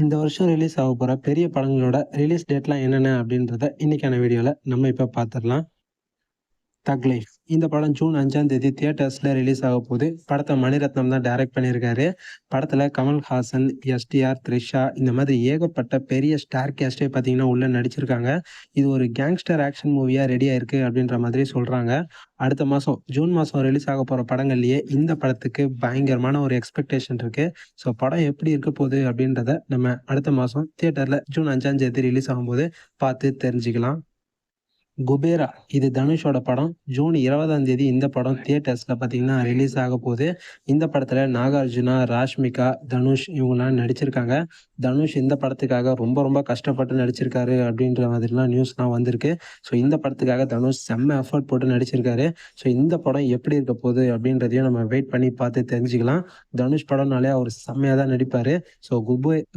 இந்த வருஷம் ரிலீஸ் ஆக போற பெரிய படங்களோட ரிலீஸ் டேட்லாம் என்னென்ன அப்படின்றத இன்னைக்கான வீடியோல நம்ம இப்ப பார்த்துடலாம். தக் லைஃப் இந்த படம் ஜூன் 5ஆம் தேதி தியேட்டர்ஸ்ல ரிலீஸ் ஆக போகுது. படத்தை மணிரத்னம் தான் டைரக்ட் பண்ணியிருக்காரு. படத்துல கமல்ஹாசன், எஸ்டிஆர், த்ரிஷா இந்த மாதிரி ஏகப்பட்ட பெரிய ஸ்டார் கேஸ்டே பார்த்தீங்கன்னா உள்ள நடிச்சிருக்காங்க. இது ஒரு கேங்ஸ்டர் ஆக்ஷன் மூவியா ரெடி ஆயிருக்கு அப்படின்ற மாதிரி சொல்றாங்க. அடுத்த மாசம் ஜூன் மாசம் ரிலீஸ் ஆக போற படங்கள்லயே இந்த படத்துக்கு பயங்கரமான ஒரு எக்ஸ்பெக்டேஷன் இருக்கு. ஸோ படம் எப்படி இருக்க போகுது அப்படின்றத நம்ம அடுத்த மாசம் தியேட்டர்ல ஜூன் 5ஆம் தேதி ரிலீஸ் ஆகும்போது பார்த்து தெரிஞ்சுக்கலாம். குபேரா இது தனுஷோட படம். ஜூன் 20ஆம் தேதி இந்த படம் தியேட்டர்ஸ்ல பார்த்தீங்கன்னா ரிலீஸ் ஆக போகுது. இந்த படத்துல நாகார்ஜுனா, ராஷ்மிகா, தனுஷ் இவங்கலாம் நடிச்சிருக்காங்க. தனுஷ் இந்த படத்துக்காக ரொம்ப ரொம்ப கஷ்டப்பட்டு நடிச்சிருக்காரு அப்படின்ற மாதிரிலாம் நியூஸ்லாம் வந்திருக்கு. ஸோ இந்த படத்துக்காக தனுஷ் செம்ம எஃபர்ட் போட்டு நடிச்சிருக்காரு. ஸோ இந்த படம் எப்படி இருக்க போகுது அப்படின்றதையும் நம்ம வெயிட் பண்ணி பார்த்து தெரிஞ்சுக்கலாம். தனுஷ் படம்னாலே அவர் செம்மையாக தான் நடிப்பார். ஸோ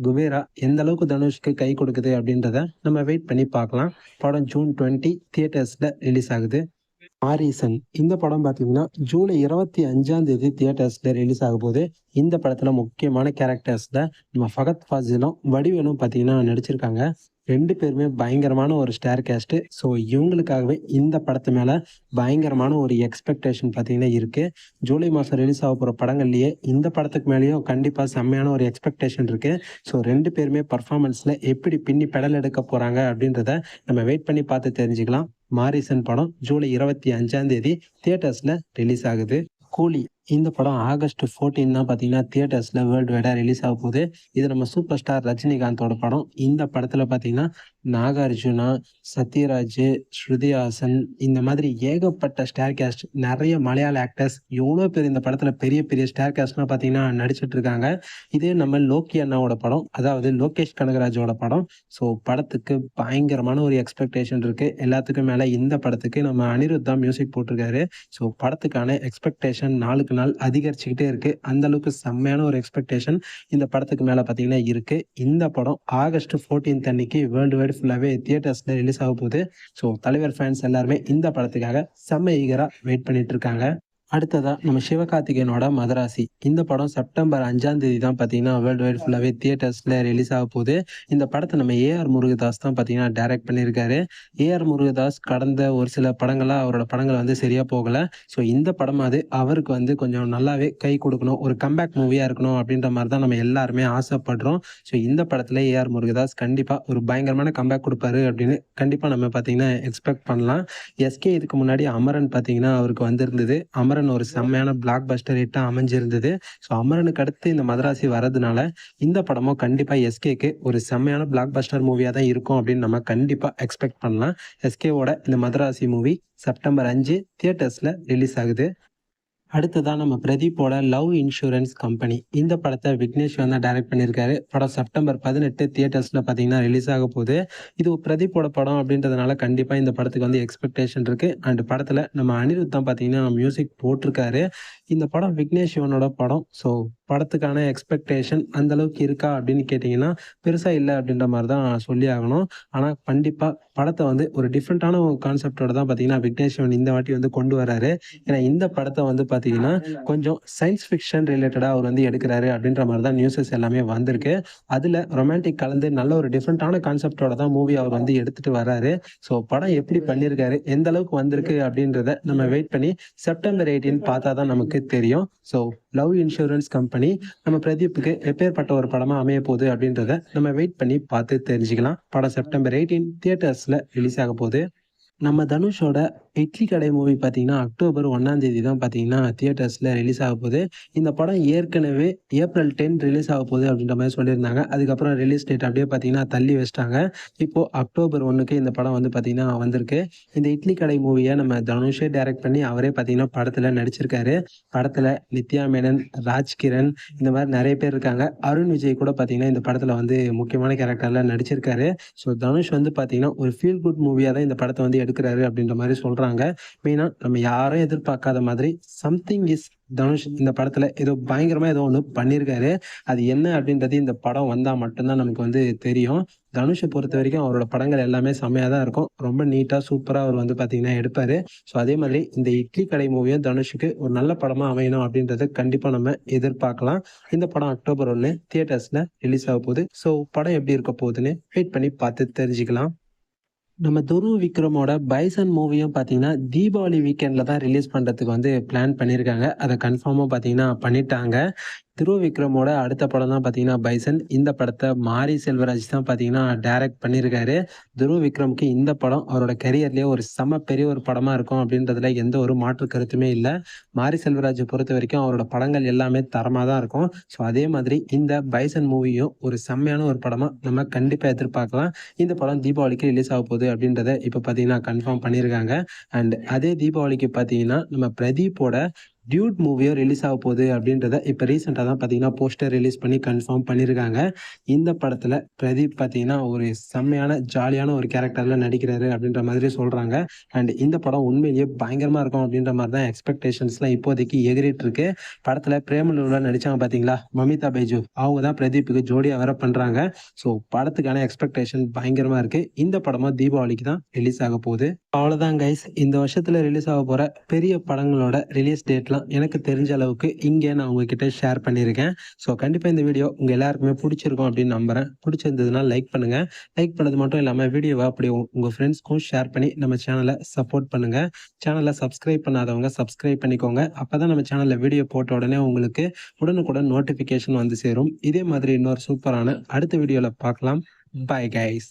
குபேரா எந்த அளவுக்கு தனுஷ்க்கு கை கொடுக்குது அப்படின்றத நம்ம வெயிட் பண்ணி பார்க்கலாம். படம் ஜூன் 20 தியேட்டர்ஸ்ல ரிலீஸ் ஆகுது. ஆரிசன் இந்த படம் பார்த்தீங்கன்னா ஜூலை 25ஆம் தேதி தியேட்டர்ஸ்ல ரிலீஸ் ஆக போகுது. இந்த படத்துல முக்கியமான கேரக்டர்ஸ்ல நம்ம ஃபகத் ஃபாசிலும் வடிவேலும் பார்த்தீங்கன்னா நடிச்சிருக்காங்க. 2 பேருமே பயங்கரமான ஒரு ஸ்டார் கேஸ்ட். ஸோ இவங்களுக்காகவே இந்த படத்து மேல பயங்கரமான ஒரு எக்ஸ்பெக்டேஷன் பார்த்தீங்கன்னா இருக்கு. ஜூலை மாதம் ரிலீஸ் ஆக போகிற படங்கள்லயே இந்த படத்துக்கு மேலேயும் கண்டிப்பாக செம்மையான ஒரு எக்ஸ்பெக்டேஷன் இருக்கு. ஸோ 2 பேருமே பர்ஃபார்மன்ஸ்ல எப்படி பின்னி பெடல் எடுக்க போறாங்க அப்படின்றத நம்ம வெயிட் பண்ணி பார்த்து தெரிஞ்சுக்கலாம். மாரிசன் படம் ஜூலை 25ஆம் தேதி தியேட்டர்ஸ்ல ரிலீஸ் ஆகுது. கூலி இந்த படம் ஆகஸ்ட் 14 தான் பார்த்தீங்கன்னா தியேட்டர்ஸ்ல வேர்ல்டு வைடா ரிலீஸ் ஆக போகுது. இது நம்ம சூப்பர் ஸ்டார் ரஜினிகாந்தோட படம். இந்த படத்துல பார்த்தீங்கன்னா நாகார்ஜுனா, சத்யராஜ், ஸ்ருதி ஹாசன் இந்த மாதிரி ஏகப்பட்ட ஸ்டார் கேஸ்ட், நிறைய மலையாள ஆக்டர்ஸ், எவ்வளோ பேர் இந்த படத்துல பெரிய பெரிய ஸ்டார் கேஸ்ட்லாம் பார்த்தீங்கன்னா நடிச்சிட்டு இருக்காங்க. இதே நம்ம லோக்கி அண்ணாவோட படம், அதாவது லோகேஷ் கனகராஜோட படம். ஸோ படத்துக்கு பயங்கரமான ஒரு எக்ஸ்பெக்டேஷன் இருக்கு. எல்லாத்துக்கும் மேல இந்த படத்துக்கு நம்ம அனிருத் தான் மியூசிக் போட்டிருக்காரு. ஸோ படத்துக்கான எக்ஸ்பெக்டேஷன் நாளுக்கு நாள் அதிகரிச்சுக்கிட்டே இருக்கு. அந்த அளவுக்கு செம்மையான ஒரு எக்ஸ்பெக்டேஷன் இந்த படத்துக்கு மேல பார்த்தீங்கன்னா இருக்கு. இந்த படம் ஆகஸ்ட் 14 அன்னைக்கு வேர்ல்டு வைடு ஃபுல்லாவே தியேட்டர்ஸ்ல ரிலீஸ் ஆக போகுது. ஸோ தலைவர் ஃபேன்ஸ் எல்லாருமே இந்த படத்துக்காக செம்ம ஈகரா வெயிட் பண்ணிட்டு இருக்காங்க. அடுத்ததா நம்ம சிவகார்த்திகேயனோட மதராசி இந்த படம் செப்டம்பர் 5ஆம் தேதி தான் பார்த்தீங்கன்னா வேர்ல்டு வைடு ஃபுல்லாவே தியேட்டர்ஸ்ல ரிலீஸ் ஆக போகுது. இந்த படத்தை நம்ம ஏஆர் முருகதாஸ் தான் பார்த்தீங்கன்னா டைரக்ட் பண்ணியிருக்காரு. ஏஆர் முருகதாஸ் கடந்த ஒரு சில படங்கள்லாம் அவரோட படங்கள் வந்து சரியா போகல. ஸோ இந்த படமாவது அவருக்கு வந்து கொஞ்சம் நல்லாவே கை கொடுக்கணும், ஒரு கம்பேக் மூவியா இருக்கணும் அப்படின்ற மாதிரி தான் நம்ம எல்லாருமே ஆசைப்படுறோம். ஸோ இந்த படத்துல ஏஆர் முருகதாஸ் கண்டிப்பா ஒரு பயங்கரமான கம்பேக் கொடுப்பாரு அப்படின்னு கண்டிப்பா நம்ம பார்த்தீங்கன்னா எக்ஸ்பெக்ட் பண்ணலாம். எஸ்கே இதுக்கு முன்னாடி அமரன் பார்த்தீங்கன்னா அவருக்கு வந்திருந்தது. அமரன் ஒரு செம்மையான பிளாக் பஸ்டர் ஹிட்டா அமைஞ்சிருந்தது. ஸோ அமரனுக்கு அடுத்து இந்த மதராசி வர்றதுனால இந்த படமும் கண்டிப்பா எஸ்கேக்கு ஒரு செம்மையான பிளாக் பஸ்டர் மூவியா தான் இருக்கும் அப்படின்னு நம்ம கண்டிப்பா எக்ஸ்பெக்ட் பண்ணலாம். எஸ்கேவோட இந்த மதராசி மூவி செப்டம்பர் 5 தியேட்டர்ஸ்ல ரிலீஸ் ஆகுது. அடுத்ததா நம்ம பிரதீப்போட லவ் இன்சூரன்ஸ் கம்பெனி இந்த படத்தை விக்னேஷ் தான் டைரக்ட் பண்ணியிருக்காரு. படம் செப்டம்பர் 18 தியேட்டர்ஸ்ல பார்த்தீங்கன்னா ரிலீஸ் ஆக போகுது. இது பிரதீப்போட படம் அப்படின்றதுனால கண்டிப்பா இந்த படத்துக்கு வந்து எக்ஸ்பெக்டேஷன் இருக்கு. அண்ட் படத்துல நம்ம அனிருத் தான் பார்த்தீங்கன்னா மியூசிக் போட்டிருக்காரு. இந்த படம் விக்னேஷ் சிவனோட படம். ஸோ படத்துக்கான எக்ஸ்பெக்டேஷன் அந்த அளவுக்கு இருக்கா அப்படின்னு கேட்டிங்கன்னா பெருசா இல்லை அப்படின்ற மாதிரி தான் சொல்லி ஆகணும். ஆனால் கண்டிப்பா படத்தை வந்து ஒரு டிஃப்ரெண்டான கான்செப்டோட தான் பார்த்தீங்கன்னா விக்னேஷ் சிவன் இந்த வாட்டி வந்து கொண்டு வராரு. ஏன்னா இந்த படத்தை வந்து பார்த்தீங்கன்னா கொஞ்சம் சயின்ஸ் ஃபிக்ஷன் ரிலேட்டடா அவர் வந்து எடுக்கிறாரு அப்படின்ற மாதிரி தான் நியூஸஸ் எல்லாமே வந்திருக்கு. அதுல ரொமான்டிக் கலந்து நல்ல ஒரு டிஃப்ரெண்டான கான்செப்டோட தான் மூவி அவர் வந்து எடுத்துட்டு வராரு. ஸோ படம் எப்படி பண்ணியிருக்காரு, எந்த அளவுக்கு வந்திருக்கு அப்படின்றத நம்ம வெயிட் பண்ணி செப்டம்பர் 18 பார்த்தா தான் நமக்கு தெரியும். ஸோ லவ் இன்சூரன்ஸ் கம்பெனி நம்ம பிரதீப்புக்கு எப்பேற்பட்ட ஒரு படமா அமைய போகுது அப்படின்றத நம்ம வெயிட் பண்ணி பார்த்து தெரிஞ்சுக்கலாம். படம் செப்டம்பர் 18 தியேட்டர்ஸ்ல ரிலீஸ் ஆக போகுது. நம்ம தனுஷோட இட்லி கடை மூவி பார்த்தீங்கன்னா அக்டோபர் 1ஆம் தேதி தான் பார்த்தீங்கன்னா தியேட்டர்ஸ்ல ரிலீஸ் ஆக போகுது. இந்த படம் ஏற்கனவே ஏப்ரல் 10 ரிலீஸ் ஆக போகுது அப்படின்ற மாதிரி சொல்லியிருந்தாங்க. அதுக்கப்புறம் ரிலீஸ் டேட் அப்படியே பார்த்தீங்கன்னா தள்ளி வச்சிட்டாங்க. இப்போ அக்டோபர் 1க்கு இந்த படம் வந்து பார்த்தீங்கன்னா வந்திருக்கு. இந்த இட்லி கடை மூவியை நம்ம தனுஷே டைரக்ட் பண்ணி அவரே பார்த்தீங்கன்னா படத்துல நடிச்சிருக்காரு. படத்துல நித்யா மேனன், ராஜ்கிரண் இந்த மாதிரி நிறைய பேர் இருக்காங்க. அருண் விஜய் கூட பார்த்தீங்கன்னா இந்த படத்துல வந்து முக்கியமான கேரக்டர்ல நடிச்சிருக்காரு. ஸோ தனுஷ் வந்து பார்த்தீங்கன்னா ஒரு ஃபீல் குட் மூவியா தான் இந்த படத்தை வந்து எடுக்கிறாரு அப்படின்ற மாதிரி சொல்றாங்க. மெயினா நம்ம யாரும் எதிர்பார்க்காத மாதிரி சம்திங் இஸ் தனுஷ் இந்த படத்துல ஏதோ பயங்கரமா ஏதோ ஒண்ணு பண்ணியிருக்காரு. அது என்ன அப்படின்றது இந்த படம் வந்தா மட்டும்தான் நமக்கு வந்து தெரியும். தனுஷை பொறுத்த வரைக்கும் அவரோட படங்கள் எல்லாமே செம்மையா தான் இருக்கும். ரொம்ப நீட்டா சூப்பரா அவர் வந்து பாத்தீங்கன்னா எடுப்பாரு. ஸோ அதே மாதிரி இந்த இட்லி கடை மூவியும் தனுஷுக்கு ஒரு நல்ல படமா அமையணும் அப்படின்றத கண்டிப்பா நம்ம எதிர்பார்க்கலாம். இந்த படம் அக்டோபர் 1 தியேட்டர்ஸ்ல ரிலீஸ் ஆக போகுது. ஸோ படம் எப்படி இருக்க போகுதுன்னு வெயிட் பண்ணி பார்த்து தெரிஞ்சுக்கலாம். நம்ம துருவ் விக்ரமோட பைசன் மூவியும் பார்த்தீங்கன்னா தீபாவளி வீக்கெண்ட்ல தான் ரிலீஸ் பண்றதுக்கு வந்து பிளான் பண்ணியிருக்காங்க. அதை கன்ஃபார்மாக பார்த்தீங்கன்னா பண்ணிட்டாங்க. துருவ் விக்ரமோட அடுத்த படம் தான் பார்த்தீங்கன்னா பைசன். இந்த படத்தை மாரி செல்வராஜ் தான் பார்த்தீங்கன்னா டைரக்ட் பண்ணியிருக்காரு. துருவ் விக்ரமுக்கு இந்த படம் அவரோட கரியர்லேயே ஒரு செம பெரிய ஒரு படமா இருக்கும் அப்படின்றதுல எந்த ஒரு மாற்று கருத்துமே இல்லை. மாரி செல்வராஜை பொறுத்த வரைக்கும் அவரோட படங்கள் எல்லாமே தரமாக தான் இருக்கும். ஸோ அதே மாதிரி இந்த பைசன் மூவியும் ஒரு செம்மையான ஒரு படமா நம்ம கண்டிப்பாக எதிர்பார்க்கலாம். இந்த படம் தீபாவளிக்கு ரிலீஸ் ஆக போகுது அப்படின்றத இப்போ பார்த்தீங்கன்னா கன்ஃபார்ம் பண்ணியிருக்காங்க. அண்ட் அதே தீபாவளிக்கு பார்த்தீங்கன்னா நம்ம பிரதீப்போட டியூட் மூவியும் ரிலீஸ் ஆக போகுது அப்படின்றத இப்போ ரீசெண்டாக தான் பார்த்தீங்கன்னா போஸ்டர் ரிலீஸ் பண்ணி கன்ஃபார்ம் பண்ணியிருக்காங்க. இந்த படத்தில் பிரதீப் பார்த்தீங்கன்னா ஒரு செம்மையான ஜாலியான ஒரு கேரக்டரில் நடிக்கிறாரு அப்படின்ற மாதிரி சொல்கிறாங்க. அண்ட் இந்த படம் உண்மையிலேயே பயங்கரமாக இருக்கும் அப்படின்ற மாதிரி தான் எக்ஸ்பெக்டேஷன்ஸ்லாம் இப்போதைக்கு எகிரிட்டு இருக்கு. படத்தில் பிரேமலூரில் நடித்தாங்க பார்த்தீங்களா, மமிதா பைஜு, அவங்க தான் பிரதீப்புக்கு ஜோடியாக வேற பண்ணுறாங்க. ஸோ படத்துக்கான எக்ஸ்பெக்டேஷன் பயங்கரமாக இருக்குது. இந்த படமும் தீபாவளிக்கு தான் ரிலீஸ் ஆக போகுது. அவ்வளோதான் கைஸ், இந்த வருஷத்தில் ரிலீஸ் ஆக போகிற பெரிய படங்களோட ரிலீஸ் டேட்லாம் எனக்கு தெரிஞ்ச அளவுக்கு இங்கே நான் உங்ககிட்ட ஷேர் பண்ணியிருக்கேன். ஸோ கண்டிப்பாக இந்த வீடியோ உங்கள் எல்லாருக்குமே பிடிச்சிருக்கும் அப்படின்னு நம்புகிறேன். பிடிச்சிருந்ததுன்னா லைக் பண்ணுங்கள். லைக் பண்ணது மட்டும் இல்லாமல் வீடியோவை அப்படி உங்கள் ஃப்ரெண்ட்ஸ்க்கும் ஷேர் பண்ணி நம்ம சேனலை சப்போர்ட் பண்ணுங்கள். சேனலை சப்ஸ்கிரைப் பண்ணாதவங்க சப்ஸ்கிரைப் பண்ணிக்கோங்க. அப்போ தான் நம்ம சேனலில் வீடியோ போட்ட உடனே உங்களுக்கு உடனுக்குடன் நோட்டிஃபிகேஷன் வந்து சேரும். இதே மாதிரி இன்னொரு சூப்பரான அடுத்த வீடியோவில் பார்க்கலாம். Bye guys.